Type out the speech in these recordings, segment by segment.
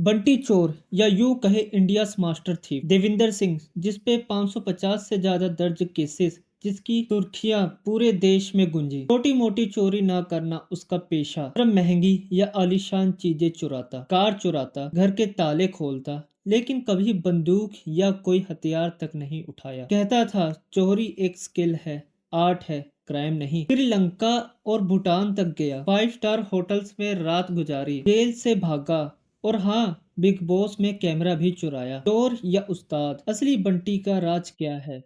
बंटी चोर या यूं कहे India's master thief Devinder Singh जिस पे 550 से ज्यादा दर्ज केसेस जिसकी सुर्खियां पूरे देश में गूंजी। छोटी मोटी चोरी ना करना उसका पेशा। हर महंगी या आलीशान चीजें चुराता, कार चुराता, घर के ताले खोलता, लेकिन कभी बंदूक या कोई हथियार तक नहीं उठाया। कहता था चोरी एक स्किल है, आर्ट है, क्राइम नहीं। श्रीलंका और भूटान तक गया, 5 स्टार होटल्स में रात गुजारी, जेल से भागा, और हाँ, बिग बॉस में कैमरा भी चुराया। चोर या उस्ताद, असली बंटी का राज क्या है?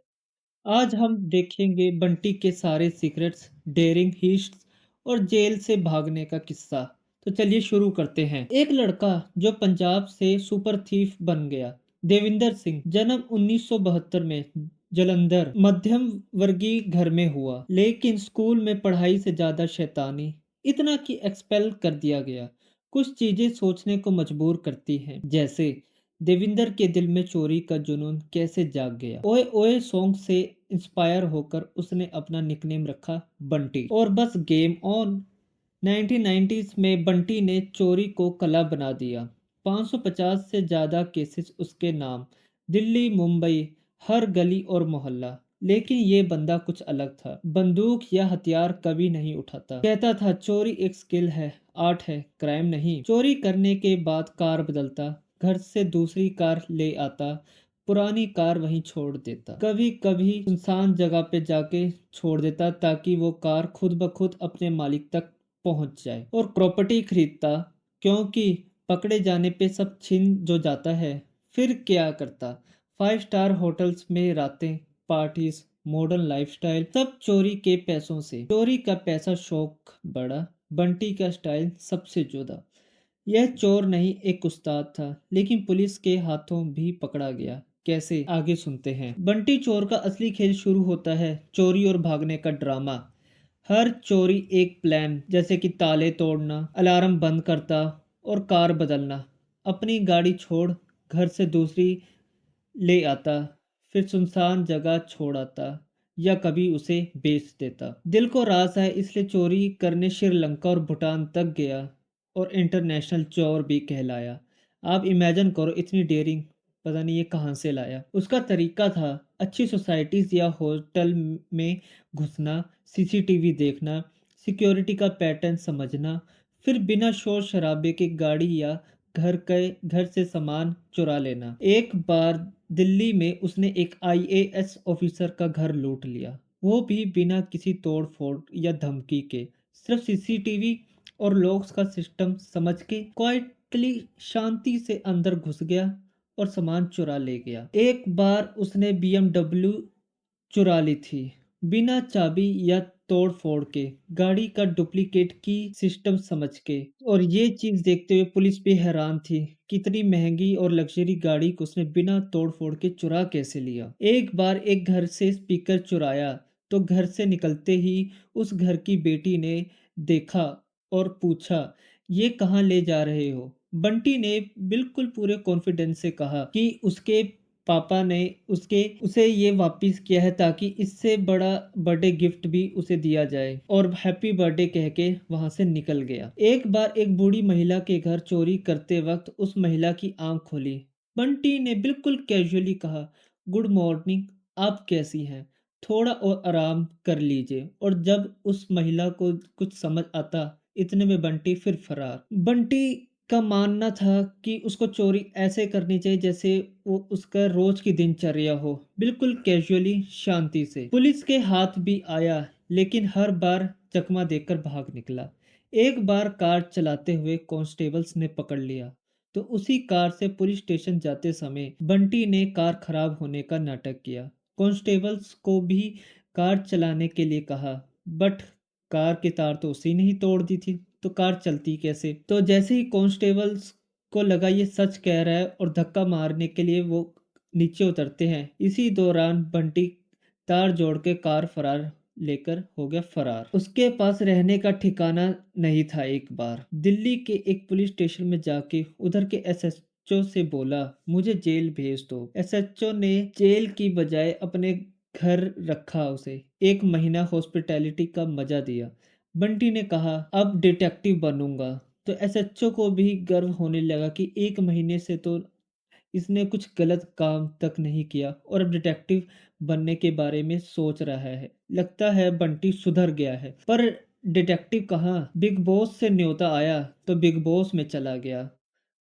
आज हम देखेंगे बंटी के सारे सीक्रेट्स, डेयरिंग हिस्ट्स और जेल से भागने का किस्सा। तो चलिए शुरू करते हैं। एक लड़का जो पंजाब से सुपर थीफ बन गया। देविंदर सिंह जन्म 1972 में जलंधर मध्यम वर्गीय घर में हुआ, लेकिन स्कूल में पढ़ाई से ज्यादा शैतानी, इतना कि एक्सपेल कर दिया गया। कुछ चीजें सोचने को मजबूर करती हैं, जैसे देविंदर के दिल में चोरी का जुनून कैसे जाग गया। ओए ओए सॉन्ग से इंस्पायर होकर उसने अपना निकनेम रखा बंटी, और बस गेम ऑन। 1990s में बंटी ने चोरी को कला बना दिया। 550 से ज्यादा केसेस उसके नाम, दिल्ली मुंबई, हर गली और मोहल्ला। लेकिन ये बंदा कुछ अलग था, बंदूक या हथियार कभी नहीं उठाता। कहता था चोरी एक स्किल है, आर्ट है, क्राइम नहीं। चोरी करने के बाद कार बदलता, घर से दूसरी कार ले आता, पुरानी कार वहीं छोड़ देता, कभी कभी सुनसान जगह पे जाके छोड़ देता ताकि वो कार खुद ब खुद अपने मालिक तक पहुंच जाए, और प्रॉपर्टी खरीदता, क्योंकि पकड़े जाने पे सब छिन जो जाता है। फिर क्या करता? 5 स्टार होटल्स में रातें, पार्टीज, मॉडर्न लाइफस्टाइल, सब चोरी के पैसों से। चोरी का पैसा शौक बड़ा, बंटी का स्टाइल सबसे जुदा। यह चोर नहीं, एक उस्ताद था, लेकिन पुलिस के हाथों भी पकड़ा गया। कैसे? आगे सुनते हैं। बंटी चोर का असली खेल शुरू होता है चोरी और भागने का ड्रामा। हर चोरी एक प्लान, जैसे कि ताले तोड़ना, अलार्म बंद करता और कार बदलना, अपनी गाड़ी छोड़ घर से दूसरी ले आता, फिर सुनसान जगह छोड़ आता, या कभी उसे बेच देता। दिल को रास है इसलिए चोरी करने श्रीलंका और भूटान तक गया, और इंटरनेशनल चोर भी कहलाया। आप इमेजिन करो इतनी डेयरिंग, पता नहीं ये कहाँ से लाया। उसका तरीका था अच्छी सोसाइटीज या होटल में घुसना, सीसीटीवी देखना, सिक्योरिटी का पैटर्न समझना, फिर बिना शोर शराबे के गाड़ी या घर से सामान चुरा लेना। एक बार दिल्ली में उसने एक आईएएस ऑफिसर का घर लूट लिया, वो भी बिना किसी तोड़ फोड़ या धमकी के। सिर्फ सीसीटीवी और लॉक्स का सिस्टम समझ के क्वाइटली शांति से अंदर घुस गया और सामान चुरा ले गया। एक बार उसने बीएमडब्ल्यू चुरा ली थी, बिना चाबी या तोड़ फोड़ के, गाड़ी का डुप्लीकेट की सिस्टम समझ के। और ये चीज देखते हुए पुलिस भी हैरान थी, कितनी महंगी और लग्जरी गाड़ी को उसने बिना तोड़ फोड़ के चुरा कैसे लिया। एक बार एक घर से स्पीकर चुराया, तो घर से निकलते ही उस घर की बेटी ने देखा और पूछा, ये कहाँ ले जा रहे हो? बंटी ने बिल्कुल पूरे कॉन्फिडेंस से कहा कि उसके पापा ने उसके उसे ये वापस किया है, ताकि इससे बड़ा बर्थडे गिफ्ट भी उसे दिया जाए, और हैप्पी बर्थडे कह के वहां से निकल गया। एक बार एक बूढ़ी महिला के घर चोरी करते वक्त उस महिला की आंख खोली। बंटी ने बिल्कुल कैजुअली कहा, गुड मॉर्निंग, आप कैसी हैं? थोड़ा और आराम कर लीजिए। और जब उस महिला को कुछ समझ आता, इतने में बंटी फिर फरार। बंटी का मानना था कि उसको चोरी ऐसे करनी चाहिए जैसे वो उसका रोज की दिनचर्या हो, बिल्कुल कैजुअली, शांति से। पुलिस के हाथ भी आया, लेकिन हर बार चकमा देकर भाग निकला। एक बार कार चलाते हुए कांस्टेबल्स ने पकड़ लिया, तो उसी कार से पुलिस स्टेशन जाते समय बंटी ने कार खराब होने का नाटक किया। कांस्टेबल्स को भी कार चलाने के लिए कहा, बट कार की तार तो उसी ने ही तोड़ दी थी, तो कार चलती कैसे? तो जैसे ही कांस्टेबल्स को लगा ये सच कह रहा है, और धक्का मारने के लिए वो नीचे उतरते हैं, इसी दौरान बंटी तार जोड़ के कार फरार लेकर हो गया फरार। उसके पास रहने का ठिकाना नहीं था। एक बार दिल्ली के एक पुलिस स्टेशन में जाके उधर के एसएचओ से बोला, मुझे जेल भेज दो। एसएचओ ने जेल की बजाय अपने घर रखा उसे, 1 महीना हॉस्पिटैलिटी का मजा दिया। बंटी ने कहा, अब डिटेक्टिव बनूंगा। तो एसएचओ को भी गर्व होने लगा कि 1 महीने से तो इसने कुछ गलत काम तक नहीं किया और अब डिटेक्टिव बनने के बारे में सोच रहा है। लगता है बंटी सुधर गया है। पर डिटेक्टिव कहाँ? बिग बॉस से न्योता आया तो बिग बॉस में चला गया।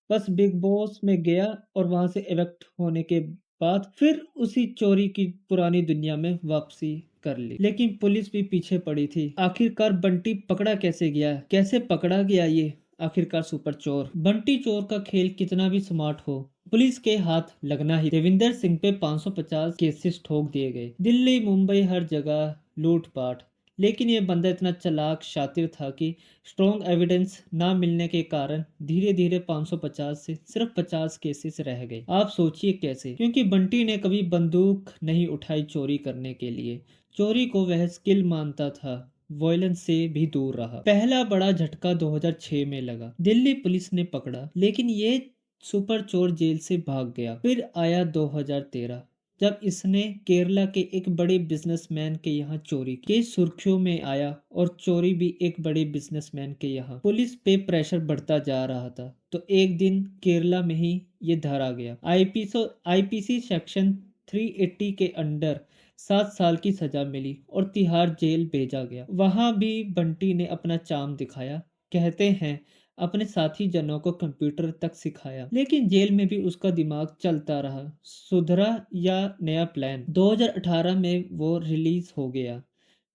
बस बिग बॉस में गया और वहां से इवेक्ट होने के बाद फिर उसी चोरी की पुरानी दुनिया में वापसी कर ली। लेकिन पुलिस भी पीछे पड़ी थी। आखिरकार बंटी पकड़ा कैसे गया? कैसे पकड़ा गया ये आखिरकार सुपर चोर? बंटी चोर का खेल कितना भी स्मार्ट हो, पुलिस के हाथ लगना ही। देविंदर सिंह पे 550 केसेस ठोक दिए गए। दिल्ली मुंबई हर जगह लूटपाट। लेकिन ये बंदा इतना चालाक शातिर था कि स्ट्रॉन्ग एविडेंस ना मिलने के कारण धीरे धीरे 550 से सिर्फ 50 केसेस रह गए। आप सोचिए कैसे? क्योंकि बंटी ने कभी बंदूक नहीं उठाई चोरी करने के लिए। चोरी को वह स्किल मानता था। वॉयलेंस से भी दूर रहा। पहला बड़ा झटका 2006 में लगा। दिल्ली पुलिस ने पकड़ा, लेकिन ये सुपर चोर जेल से भाग गया। फिर आया 2013, जब इसने केरला के एक बड़े बिजनेसमैन के यहाँ चोरी की। केस सुर्खियों में आया और चोरी भी एक बड़े बिजनेसमैन के यहाँ। पुलिस पे प्रेशर बढ़ता जा रहा था तो एक दिन केरला में ही ये धरा गया। आईपीसी सेक्शन 380 के अंडर 7 साल की सजा मिली और तिहाड़ जेल भेजा गया। वहां भी बंटी ने अपना चाम दिखाया। कहते हैं अपने साथी जनों को कंप्यूटर तक सिखाया। लेकिन जेल में भी उसका दिमाग चलता रहा। सुधरा या नया प्लान? 2018 में वो रिलीज हो गया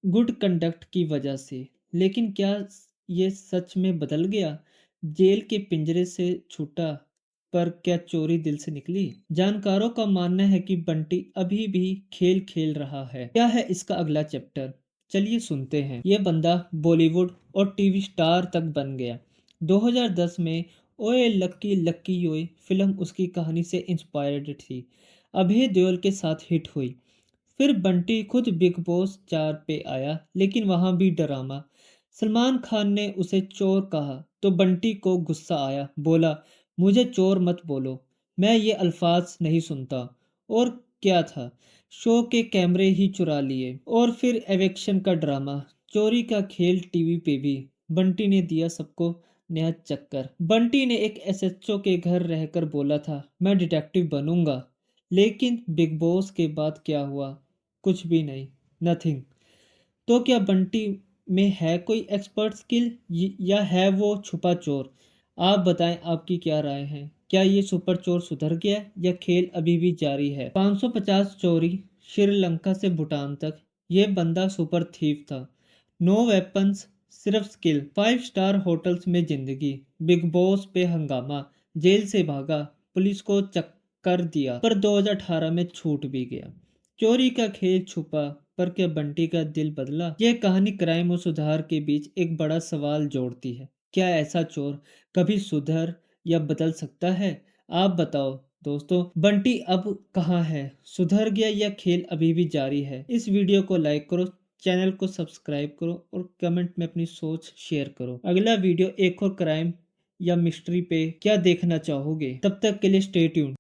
गुड कंडक्ट की वजह से। लेकिन क्या ये सच में बदल गया? जेल के पिंजरे से छूटा, पर क्या चोरी दिल से निकली? जानकारों का मानना है कि बंटी अभी भी खेल खेल रहा है। क्या है इसका अगला चैप्टर? चलिए सुनते हैं। ये बंदा बॉलीवुड और टीवी स्टार तक बन गया। 2010 में ओए लक्की लक्की ओए फिल्म उसकी कहानी से इंस्पायर्ड थी। अभय देओल के साथ हिट हुई। फिर बंटी खुद बिग बॉस 4 पे आया, लेकिन वहां भी ड्रामा। सलमान खान ने उसे चोर कहा तो बंटी को गुस्सा आया। बोला मुझे चोर मत बोलो, मैं ये अल्फाज नहीं सुनता। और क्या था, शो के कैमरे ही चुरा लिए। और फिर एविक्शन का ड्रामा, चोरी का खेल टीवी पे भी। बंटी ने दिया सबको नया चक्कर। बंटी ने एक एसएचओ के घर रहकर बोला था मैं डिटेक्टिव बनूंगा। लेकिन बिग बॉस के बाद क्या हुआ? कुछ भी नहीं, नथिंग। तो क्या बंटी में है कोई एक्सपर्ट स्किल या है वो छुपा चोर? आप बताएं, आपकी क्या राय है? क्या ये सुपर चोर सुधर गया या खेल अभी भी जारी है? 550 चोरी श्रीलंका से भूटान तक। ये बंदा सुपर थीव था। नो वेपन्स, सिर्फ स्किल। 5 स्टार होटल्स में जिंदगी। बिग बॉस पे हंगामा, जेल से भागा, पुलिस को चक्कर दिया, पर 2018 में छूट भी गया। चोरी का खेल छुपा, पर क्या बंटी का दिल बदला? यह कहानी क्राइम और सुधार के बीच एक बड़ा सवाल जोड़ती है। क्या ऐसा चोर कभी सुधर या बदल सकता है? आप बताओ दोस्तों, बंटी अब कहाँ है? सुधर गया या खेल अभी भी जारी है? इस वीडियो को लाइक करो, चैनल को सब्सक्राइब करो और कमेंट में अपनी सोच शेयर करो। अगला वीडियो एक और क्राइम या मिस्ट्री पे क्या देखना चाहोगे? तब तक के लिए स्टे ट्यून्ड।